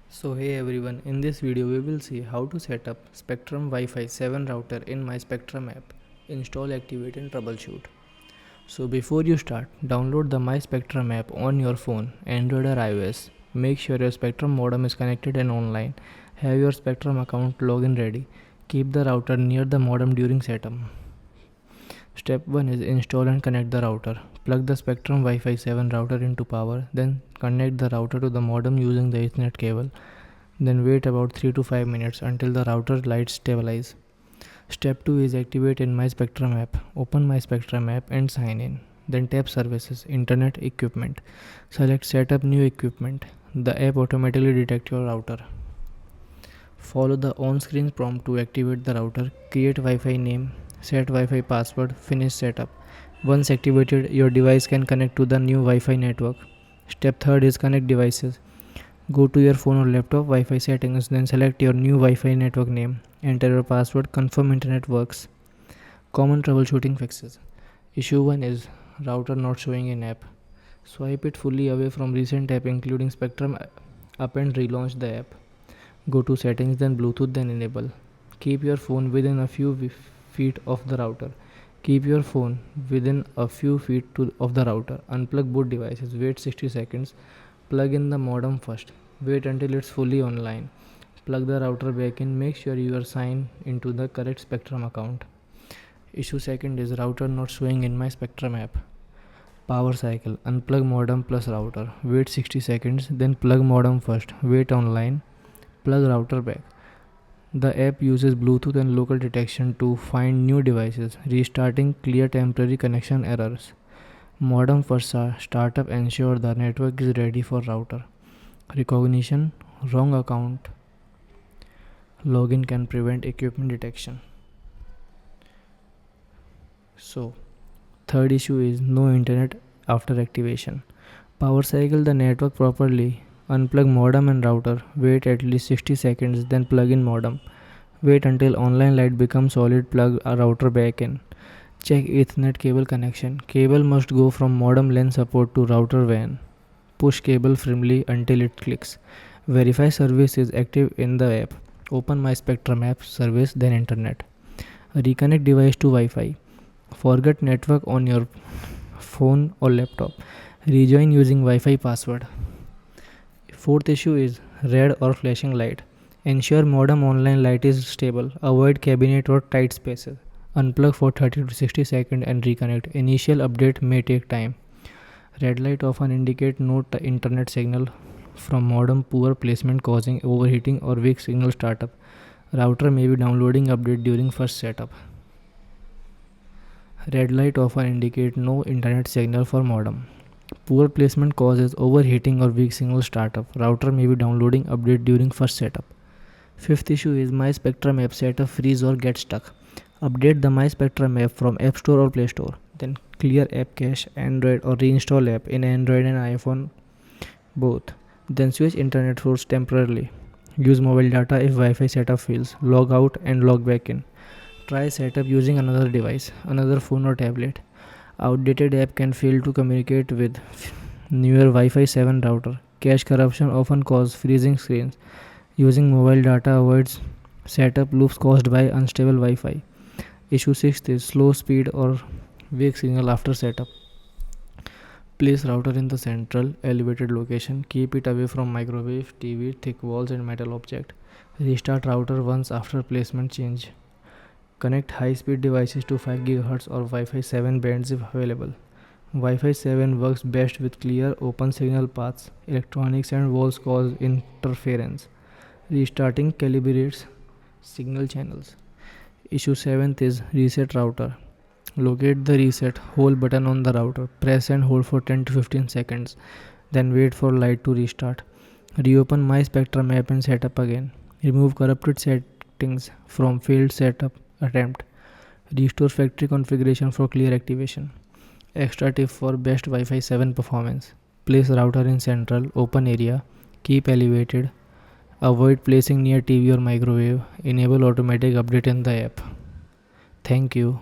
So hey everyone, in this video we will see how to set up Spectrum Wi-Fi 7 router in my Spectrum app. Install, activate and troubleshoot. So before you start, download the My Spectrum app on your phone, Android or iOS. Make sure your Spectrum modem is connected and online. Have your Spectrum account login ready. Keep the router near the modem during setup. Step 1 is install and connect the router. Plug the Spectrum Wi-Fi 7 router into power, then connect the router to the modem using the Ethernet cable. Then wait about 3 to 5 minutes until the router lights stabilize. Step 2 is activate in My Spectrum app. Open My Spectrum app and sign in. Then tap Services, Internet, Equipment. Select Setup New Equipment. The app automatically detects your router. Follow the on-screen prompt to activate the router. Create Wi-Fi name. Set Wi-Fi password. Finish setup. Once activated, your device can connect to the new Wi-Fi network. Step 3 is connect devices. Go to your phone or laptop Wi-Fi settings, then select your new Wi-Fi network name. Enter your password, confirm internet works. Common troubleshooting fixes. Issue 1 is router not showing in app. Swipe it fully away from recent app including Spectrum up and relaunch the app. Go to settings, then Bluetooth, then enable. Keep your phone within a few feet of the router. Keep your phone within a few feet of the router. Unplug both devices. Wait 60 seconds. Plug in the modem first. Wait until it's fully online. Plug the router back in. Make sure you are signed into the correct Spectrum account. Issue 2 is router not showing in My Spectrum app. Power cycle. Unplug modem plus router. Wait 60 seconds. Then plug modem first. Wait online. Plug router back. The app uses Bluetooth and local detection to find new devices. Restarting, clear temporary connection errors. Modem first startup ensure the network is ready for router. Recognition, wrong account login can prevent equipment detection. So, third issue is no internet after activation. Power cycle the network properly. Unplug modem and router. Wait at least 60 seconds, then plug in modem. Wait until online light becomes solid, plug a router back in. Check Ethernet cable connection. Cable must go from modem LAN support to router WAN. Push cable firmly until it clicks. Verify service is active in the app. Open My Spectrum app, service, then internet. Reconnect device to Wi-Fi. Forget network on your phone or laptop. Rejoin using Wi-Fi password. Fourth issue is red or flashing light. Ensure modem online light is stable. Avoid cabinet or tight spaces. Unplug for 30 to 60 seconds and reconnect. Initial update may take time. Red light often indicate no internet signal from modem, poor placement causing overheating or weak signal startup. Router may be downloading update during first setup. Red light often indicate no internet signal for modem. Poor placement causes overheating or weak signal startup. Router may be downloading update during first setup. Fifth issue is My Spectrum app setup freeze or get stuck. Update the My Spectrum app from App Store or Play Store. Then clear app cache, Android or reinstall app in Android and iPhone both. Then switch internet source temporarily. Use mobile data if Wi-Fi setup fails. Log out and log back in. Try setup using another device, another phone or tablet. Outdated app can fail to communicate with newer Wi-Fi 7 router. Cache corruption often causes freezing screens. Using mobile data avoids setup loops caused by unstable Wi-Fi. Issue 6 is slow speed or weak signal after setup. Place router in the central elevated location. Keep it away from microwave, TV, thick walls and metal object. Restart router once after placement change. Connect high-speed devices to 5 GHz or Wi-Fi 7 bands if available. Wi-Fi 7 works best with clear open signal paths. Electronics and walls cause interference. Restarting calibrates signal channels. Issue 7th is reset router. Locate the reset whole button on the router. Press and hold for 10 to 15 seconds. Then wait for light to restart. Reopen My Spectrum app and setup again. Remove corrupted settings from failed setup attempt. Restore factory configuration for clear activation. Extra tip for best Wi-Fi 7 performance. Place router in central open area. Keep elevated. Avoid placing near TV or microwave. Enable automatic update in the app. Thank you.